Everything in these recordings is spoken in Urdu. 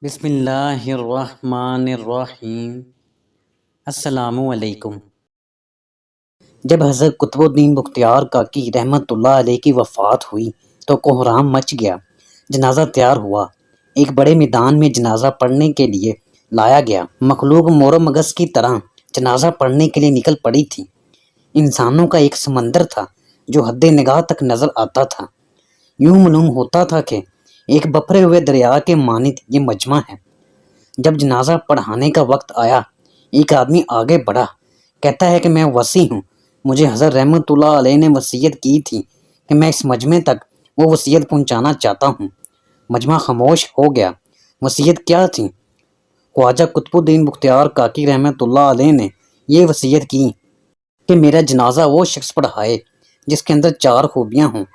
بسم اللہ الرحمن الرحیم۔ السلام علیکم۔ جب حضرت قطب الدین بختیار کاکی رحمت اللہ علیہ کی وفات ہوئی تو کوہرام مچ گیا۔ جنازہ تیار ہوا، ایک بڑے میدان میں جنازہ پڑھنے کے لیے لایا گیا۔ مخلوق مور و مگس کی طرح جنازہ پڑھنے کے لیے نکل پڑی تھی۔ انسانوں کا ایک سمندر تھا جو حد نگاہ تک نظر آتا تھا۔ یوں معلوم ہوتا تھا کہ ایک بپھرے ہوئے دریا کے مانند یہ مجمع ہے۔ جب جنازہ پڑھانے کا وقت آیا، ایک آدمی آگے بڑھا، کہتا ہے کہ میں وصی ہوں، مجھے حضرت رحمت اللہ علیہ نے وصیت کی تھی کہ میں اس مجمع تک وہ وصیت پہنچانا چاہتا ہوں۔ مجمع خاموش ہو گیا۔ وصیت کیا تھی؟ خواجہ قطب الدین بختیار کاکی رحمت اللہ علیہ نے یہ وصیت کی کہ میرا جنازہ وہ شخص پڑھائے جس کے اندر 4 خوبیاں ہوں۔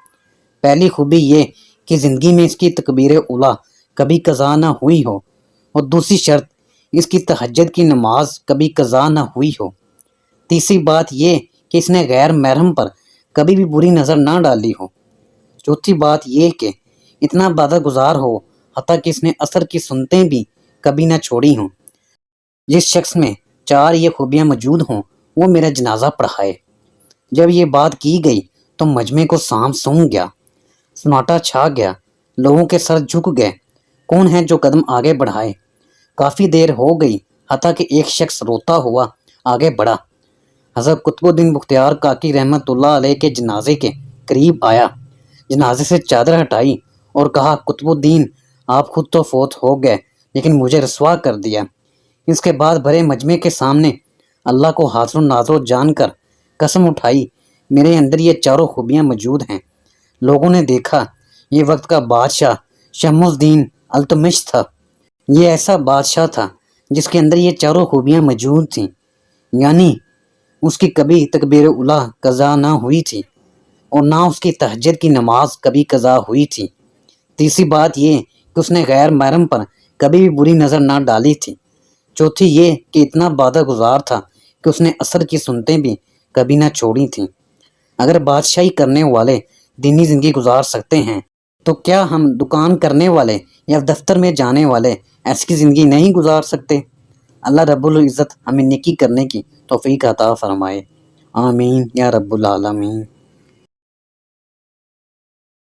پہلی خوبی یہ کہ زندگی میں اس کی تکبیر اولیٰ کبھی قضا نہ ہوئی ہو، اور دوسری شرط اس کی تہجد کی نماز کبھی قضا نہ ہوئی ہو۔ تیسری بات یہ کہ اس نے غیر محرم پر کبھی بھی بری نظر نہ ڈالی ہو۔ چوتھی بات یہ کہ اتنا عبادت گزار ہو حتیٰ کہ اس نے عصر کی سنتیں بھی کبھی نہ چھوڑی ہوں۔ جس شخص میں 4 یہ خوبیاں موجود ہوں وہ میرا جنازہ پڑھائے۔ جب یہ بات کی گئی تو مجمع کو سانپ سونگھ گیا، سناٹا چھا گیا، لوگوں کے سر جھک گئے۔ کون ہے جو قدم آگے بڑھائے؟ کافی دیر ہو گئی حتیٰ کہ ایک شخص روتا ہوا آگے بڑھا، حضرت قطب الدین بختیار کاکی رحمت اللہ علیہ کے جنازے کے قریب آیا، جنازے سے چادر ہٹائی اور کہا، قطب الدین آپ خود تو فوت ہو گئے لیکن مجھے رسوا کر دیا۔ اس کے بعد بھرے مجمع کے سامنے اللہ کو حاضر و ناظر جان کر قسم اٹھائی، میرے اندر یہ 4 خوبیاں موجود ہیں۔ لوگوں نے دیکھا یہ وقت کا بادشاہ شمس الدین التمش تھا۔ یہ ایسا بادشاہ تھا جس کے اندر یہ 4 خوبیاں موجود تھیں، یعنی اس کی کبھی تکبیر اولیٰ قضا نہ ہوئی تھی اور نہ اس کی تہجد کی نماز کبھی قضا ہوئی تھی۔ تیسری بات یہ کہ اس نے غیر محرم پر کبھی بھی بری نظر نہ ڈالی تھی۔ چوتھی یہ کہ اتنا عبادت گزار تھا کہ اس نے عصر کی سنتیں بھی کبھی نہ چھوڑی تھیں۔ اگر بادشاہی کرنے والے دینی زندگی گزار سکتے ہیں تو کیا ہم دکان کرنے والے یا دفتر میں جانے والے ایسی زندگی نہیں گزار سکتے؟ اللہ رب العزت ہمیں نیکی کرنے کی توفیق عطا فرمائے، آمین یا رب العالمین۔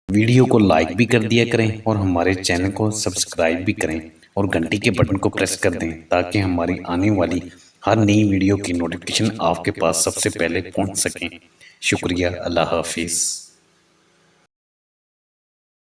ویڈیو کو لائک بھی کر دیا کریں اور ہمارے چینل کو سبسکرائب بھی کریں اور گھنٹی کے بٹن کو پریس کر دیں تاکہ ہماری آنے والی ہر نئی ویڈیو کی نوٹیفیکیشن آپ کے پاس سب سے پہلے پہنچ سکیں۔ شکریہ، اللہ حافظ۔